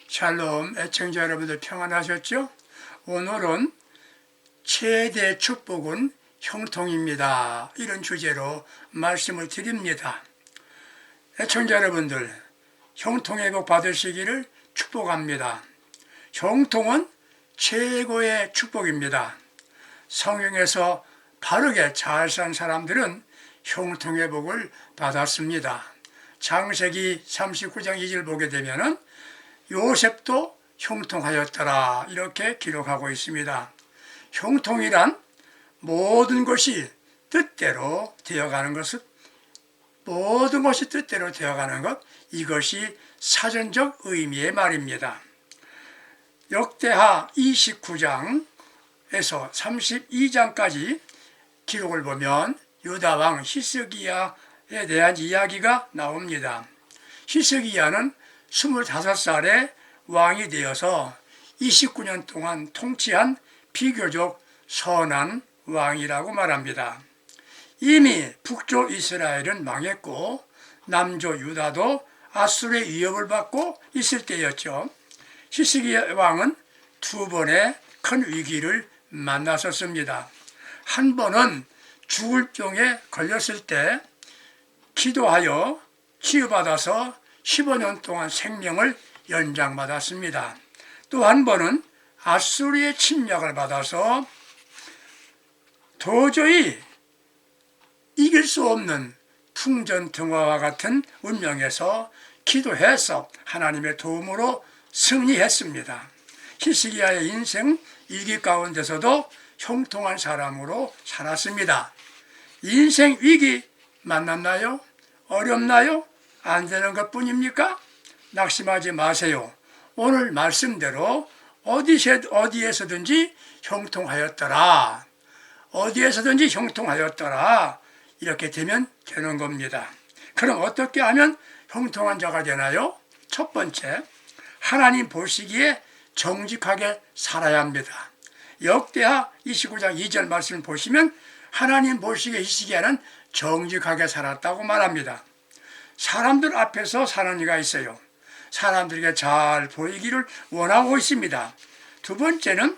샬롬, 애청자 여러분들 평안하셨죠? 오늘은 최대 축복은 형통입니다. 이런 주제로 말씀을 드립니다. 애청자 여러분들, 형통의 복 받으시기를 축복합니다. 형통은 최고의 축복입니다. 성경에서 바르게 잘 산 사람들은 형통의 복을 받았습니다. 창세기 39장 2절 보게 되면은 요셉도 형통하였더라 이렇게 기록하고 있습니다. 형통이란 모든 것이 뜻대로 되어가는 것은 모든 것이 뜻대로 되어가는 것, 이것이 사전적 의미의 말입니다. 역대하 29장에서 32장까지 기록을 보면 유다왕 히스기야에 대한 이야기가 나옵니다. 히스기야는 25살에 왕이 되어서 29년 동안 통치한 비교적 선한 왕이라고 말합니다. 이미 북쪽 이스라엘은 망했고 남쪽 유다도 아수르의 위협을 받고 있을 때였죠. 히스기야 왕은 두 번의 큰 위기를 만났었습니다. 한 번은 죽을 병에 걸렸을 때 기도하여 치유받아서 15년 동안 생명을 연장받았습니다. 또 한 번은 아수르의 침략을 받아서 도저히 이길 수 없는 풍전등화와 같은 운명에서 기도해서 하나님의 도움으로 승리했습니다. 히스기야의 인생 위기 가운데서도 형통한 사람으로 살았습니다. 인생 위기 만났나요? 어렵나요? 안 되는 것뿐입니까? 낙심하지 마세요. 오늘 말씀대로 어디에서든지 형통하였더라. 어디에서든지 형통하였더라. 이렇게 되면 되는 겁니다. 그럼 어떻게 하면 형통한 자가 되나요? 첫 번째, 하나님 보시기에 정직하게 살아야 합니다. 역대하 29장 2절 말씀을 보시면 하나님 보시기에 히스기야는 정직하게 살았다고 말합니다. 사람들 앞에서 사는 이가 있어요. 사람들에게 잘 보이기를 원하고 있습니다. 두 번째는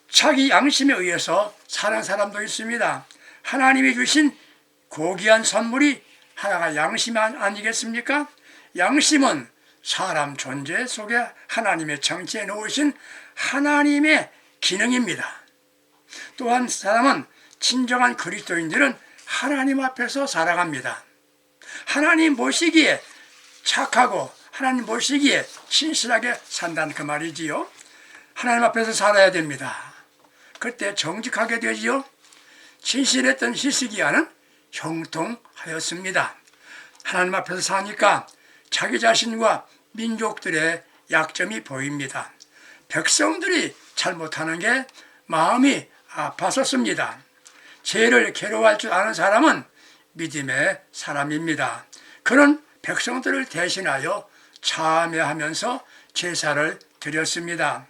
자기 양심에 의해서 사는 사람도 있습니다. 하나님이 주신 고귀한 선물이 하나가 양심 아니겠습니까? 양심은 사람 존재 속에 하나님의 정치에 놓으신 하나님의 기능입니다. 또한 사람은 진정한 그리스도인들은 하나님 앞에서 살아갑니다. 하나님 보시기에 착하고 하나님 보시기에 신실하게 산다는 그 말이지요. 하나님 앞에서 살아야 됩니다. 그때 정직하게 되지요. 진실했던 히스기야는 형통하였습니다. 하나님 앞에서 사니까 자기 자신과 민족들의 약점이 보입니다. 백성들이 잘못하는 게 마음이 아팠었습니다. 죄를 괴로워할 줄 아는 사람은 믿음의 사람입니다. 그런 백성들을 대신하여 참여하면서 제사를 드렸습니다.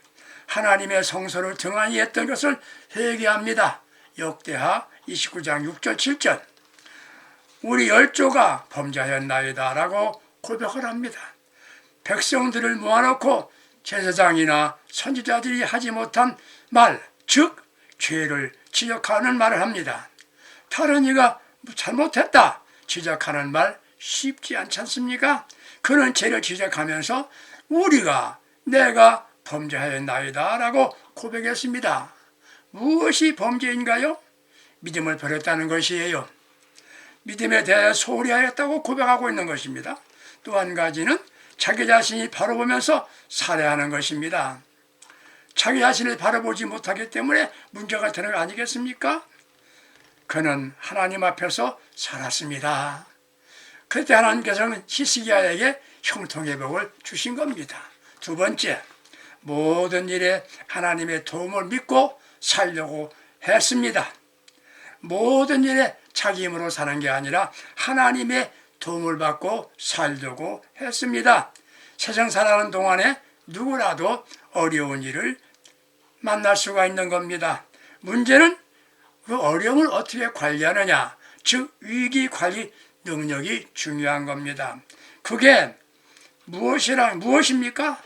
하나님의 성소를 등한히 했던 것을 회개합니다. 역대하 29장 6절 7절 우리 열조가 범죄하였나이다 라고 고백을 합니다. 백성들을 모아놓고 제사장이나 선지자들이 하지 못한 말, 즉 죄를 지적하는 말을 합니다. 다른 이가 잘못했다 지적하는 말 쉽지 않지 않습니까? 그런 죄를 지적하면서 내가 범죄하였나이다 라고 고백했습니다. 무엇이 범죄인가요? 믿음을 버렸다는 것이에요. 믿음에 대해 소홀히 하였다고 고백하고 있는 것입니다. 또 한 가지는 자기 자신이 바라보면서 살아야 하는 것입니다. 자기 자신을 바라보지 못하기 때문에 문제가 되는 거 아니겠습니까? 그는 하나님 앞에서 살았습니다. 그때 하나님께서는 히스기야에게 형통의 복을 주신 겁니다. 두 번째, 모든 일에 하나님의 도움을 믿고 살려고 했습니다. 모든 일에 자기 힘으로 사는 게 아니라 하나님의 도움을 받고 살려고 했습니다. 세상 살아가는 동안에 누구라도 어려운 일을 만날 수가 있는 겁니다. 문제는 그 어려움을 어떻게 관리하느냐, 즉 위기 관리 능력이 중요한 겁니다. 그게 무엇입니까?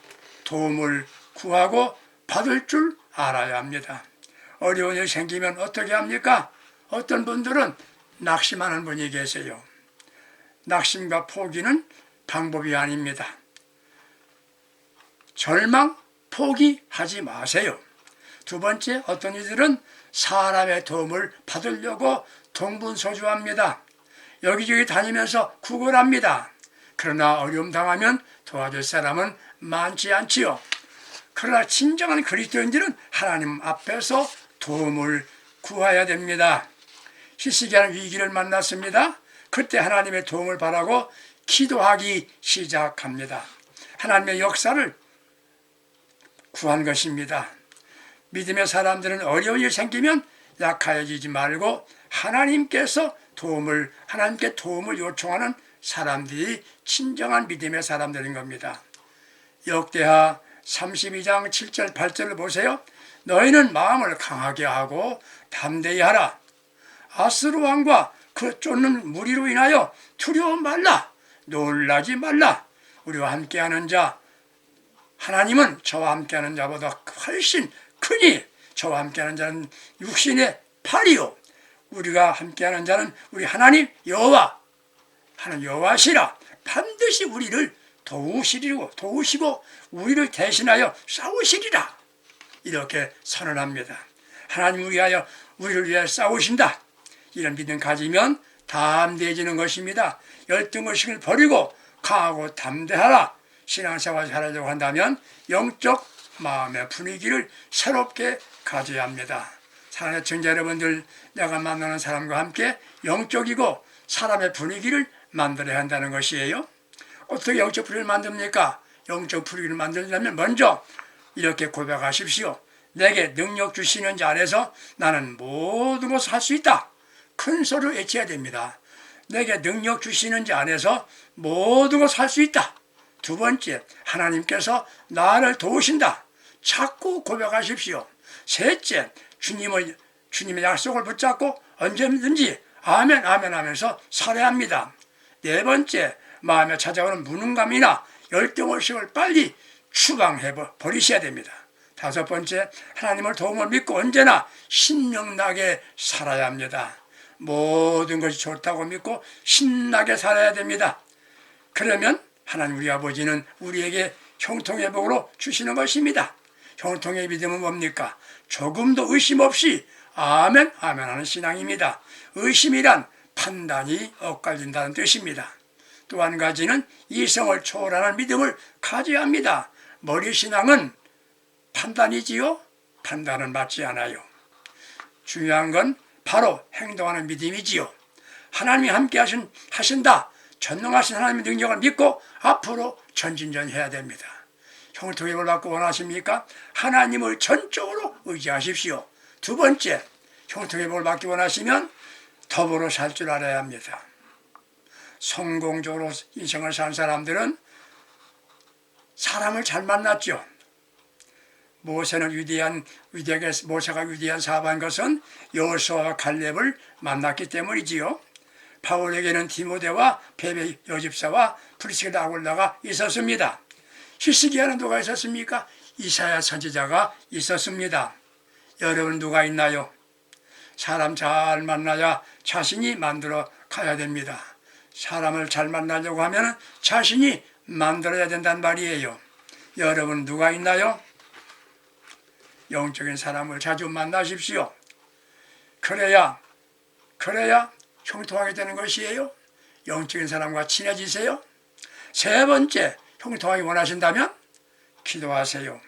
도움을 구하고 받을 줄 알아야 합니다. 어려운 일이 생기면 어떻게 합니까? 어떤 분들은 낙심하는 분이 계세요. 낙심과 포기는 방법이 아닙니다. 절망, 포기하지 마세요. 두 번째, 어떤 이들은 사람의 도움을 받으려고 동분서주합니다. 여기저기 다니면서 구걸합니다. 그러나 어려움 당하면 도와줄 사람은 많지 않지요. 그러나 진정한 그리스도인들은 하나님 앞에서 도움을 구해야 됩니다. 히스기야는 위기를 만났습니다. 그때 하나님의 도움을 바라고 기도하기 시작합니다. 하나님의 역사를 구한 것입니다. 믿음의 사람들은 어려운 일이 생기면 약하여지지 말고 하나님께 도움을 요청하는 사람들이 진정한 믿음의 사람들인 겁니다. 역대하 32장 7절 8절을 보세요. 너희는 마음을 강하게 하고 담대히 하라. 아스루 왕과 그 쫓는 무리로 인하여 두려워 말라. 놀라지 말라. 우리와 함께하는 자, 하나님은 저와 함께하는 자보다 훨씬 크니 저와 함께하는 자는 육신의 팔이요 우리가 함께하는 자는 우리 하나님 여호와 하나님 여호와시라. 반드시 우리를 도우시고 우리를 대신하여 싸우시리라. 이렇게 선언합니다. 하나님 우리를 위하여 싸우신다. 이런 믿음 가지면 담대해지는 것입니다. 열등의식을 버리고 강하고 담대하라. 신앙생활을 잘하려고 한다면 영적 마음의 분위기를 새롭게 가져야 합니다. 사랑하는 청자 여러분들, 내가 만나는 사람과 함께 영적이고 사람의 분위기를 만들어야 한다는 것이에요. 어떻게 영적 분위기를 만듭니까? 영적 분위기를 만들려면 먼저 이렇게 고백하십시오. 내게 능력 주시는 자 안에서 나는 모든 것을 할 수 있다. 큰 소리로 외쳐야 됩니다. 내게 능력 주시는 자 안에서 모든 것을 할 수 있다. 두 번째, 하나님께서 나를 도우신다. 자꾸 고백하십시오. 셋째, 주님의 약속을 붙잡고 언제든지 아멘 아멘 하면서 살아야 합니다. 네 번째, 마음에 찾아오는 무능감이나 열등의식을 빨리 추방해 버리셔야 됩니다. 다섯 번째, 하나님을 도움을 믿고 언제나 신명나게 살아야 합니다. 모든 것이 좋다고 믿고 신나게 살아야 됩니다. 그러면 하나님 우리 아버지는 우리에게 형통의 복으로 주시는 것입니다. 형통의 믿음은 뭡니까? 조금도 의심 없이 아멘 아멘 하는 신앙입니다. 의심이란 판단이 엇갈린다는 뜻입니다. 또 한 가지는 이성을 초월하는 믿음을 가져야 합니다. 머리신앙은 판단이지요? 판단은 맞지 않아요. 중요한 건 바로 행동하는 믿음이지요. 하나님이 함께 하신다. 전능하신 하나님의 능력을 믿고 앞으로 전진전해야 됩니다. 형통의 받고 원하십니까? 하나님을 전적으로 의지하십시오. 두 번째, 형통의 복을 받기 원하시면 더불어 살 줄 알아야 합니다. 성공적으로 인생을 산 사람들은 사람을 잘 만났죠. 모세가 위대한 사업한 것은 여호수아와 갈렙을 만났기 때문이지요. 바울에게는 디모데와 베베 여집사와 프리스길라 아굴라가 있었습니다. 히스기야는 누가 있었습니까? 이사야 선지자가 있었습니다. 여러분 누가 있나요? 사람 잘 만나야 자신이 만들어 가야 됩니다. 사람을 잘 만나려고 하면 자신이 만들어야 된단 말이에요. 여러분 누가 있나요? 영적인 사람을 자주 만나십시오. 그래야 형통하게 되는 것이에요. 영적인 사람과 친해지세요. 세 번째, 형통하기 원하신다면 기도하세요.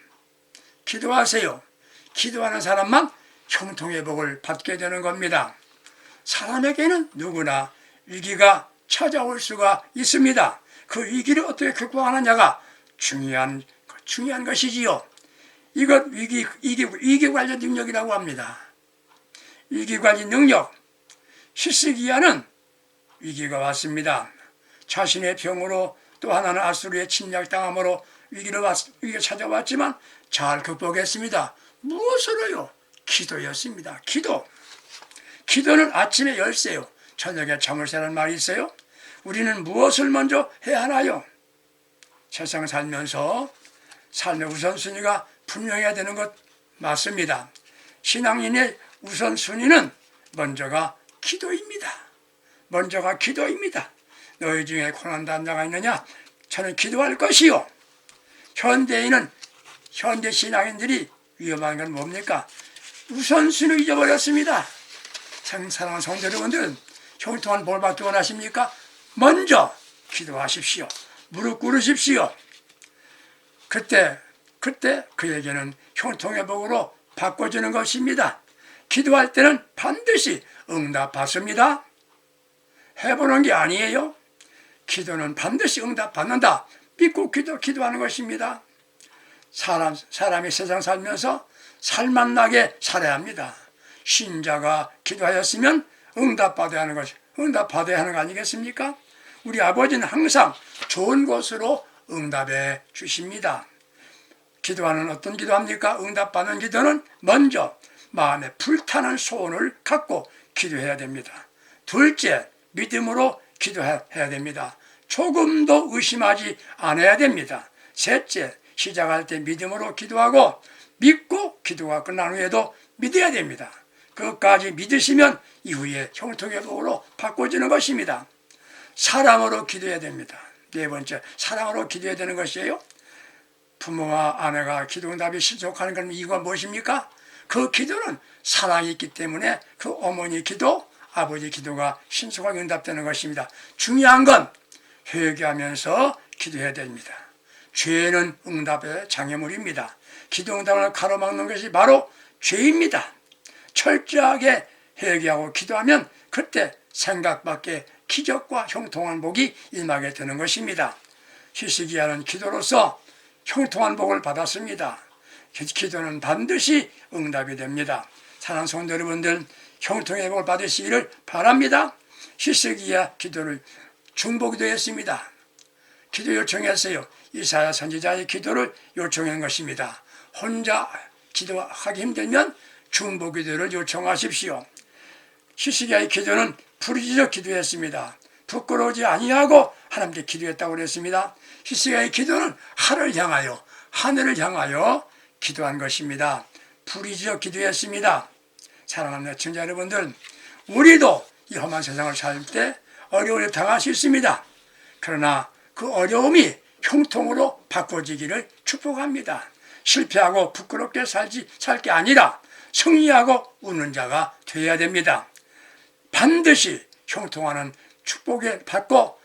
기도하는 사람만 형통의 복을 받게 되는 겁니다. 사람에게는 누구나 위기가 찾아올 수가 있습니다. 그 위기를 어떻게 극복하느냐가 중요한 것이지요. 이것 위기 관리 능력이라고 합니다. 위기 관리 능력. 히스기야는 위기가 왔습니다. 자신의 병으로 또 하나는 아수르의 침략당함으로 위기가 찾아왔지만 잘 극복했습니다. 무엇으로요? 기도였습니다. 기도는 아침의 열쇠요. 저녁에 잠을 새는 말이 있어요. 우리는 무엇을 먼저 해야 하나요? 세상 살면서 삶의 우선순위가 분명해야 되는 것 맞습니다. 신앙인의 우선순위는 먼저가 기도입니다. 먼저가 기도입니다. 너희 중에 고난당한 자가 있느냐? 저는 기도할 것이요. 현대 신앙인들이 위험한 건 뭡니까? 우선순위를 잊어버렸습니다. 사랑하는 성도 여러분들, 형통한 복을 받기 원하십니까? 먼저 기도하십시오. 무릎 꿇으십시오. 그때 그에게는 형통의 복으로 바꿔주는 것입니다. 기도할 때는 반드시 응답받습니다. 해보는 게 아니에요. 기도는 반드시 응답받는다. 믿고 기도하는 것입니다. 사람이 세상 살면서 살맛나게 살아야 합니다. 신자가 기도하였으면 응답받아야 하는 거 아니겠습니까? 우리 아버지는 항상 좋은 것으로 응답해 주십니다. 기도하는 어떤 기도합니까? 응답받는 기도는 먼저 마음에 불타는 소원을 갖고 기도해야 됩니다. 둘째, 믿음으로 기도해야 됩니다. 조금도 의심하지 않아야 됩니다. 셋째, 시작할 때 믿음으로 기도하고 믿고 기도가 끝난 후에도 믿어야 됩니다. 그것까지 믿으시면 이후에 형통의 복으로 바꿔주는 것입니다. 사랑으로 기도해야 됩니다. 네 번째, 사랑으로 기도해야 되는 것이에요. 부모와 아내가 기도 응답이 실족하는 건 이유가 무엇입니까? 그 기도는 사랑이 있기 때문에 그 어머니 기도, 아버지 기도가 신속하게 응답되는 것입니다. 중요한 건 회개하면서 기도해야 됩니다. 죄는 응답의 장애물입니다. 기도 응답을 가로막는 것이 바로 죄입니다. 철저하게 회개하고 기도하면 그때 생각밖에 기적과 형통한 복이 임하게 되는 것입니다. 히스기야는 기도로서 형통한 복을 받았습니다. 기도는 반드시 응답이 됩니다. 사랑하는 성도 여러분들, 형통의 복을 받으시기를 바랍니다. 히스기야 기도를 중보기도 했습니다. 기도 요청했어요. 이사야 선지자의 기도를 요청한 것입니다. 혼자 기도하기 힘들면 중보기도를 요청하십시오. 히스기야의 기도는 부르짖어 기도했습니다. 부끄러우지 아니하고 하나님께 기도했다고 그랬습니다. 히스기야의 기도는 하늘을 향하여 기도한 것입니다. 부르짖어 기도했습니다. 사랑하는 애청자 여러분들, 우리도 이 험한 세상을 살 때 어려움을 당할 수 있습니다. 그러나 그 어려움이 형통으로 바꿔지기를 축복합니다. 실패하고 부끄럽게 살 게 아니라 승리하고 웃는 자가 되어야 됩니다. 반드시 형통하는 축복을 받고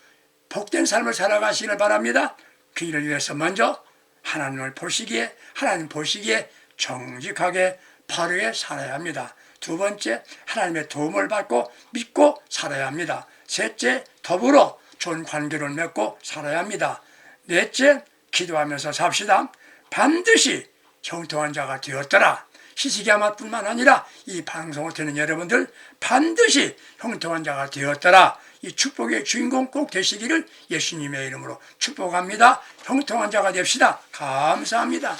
복된 삶을 살아가시기를 바랍니다. 그 일을 위해서 먼저 하나님 보시기에 정직하게 바르게 살아야 합니다. 두 번째, 하나님의 도움을 받고 믿고 살아야 합니다. 셋째, 더불어 좋은 관계를 맺고 살아야 합니다. 넷째, 기도하면서 삽시다. 반드시 형통한 자가 되었더라. 히스기야뿐만 아니라 이 방송을 듣는 여러분들 반드시 형통한 자가 되었더라. 이 축복의 주인공 꼭 되시기를 예수님의 이름으로 축복합니다. 형통한 자가 됩시다. 감사합니다.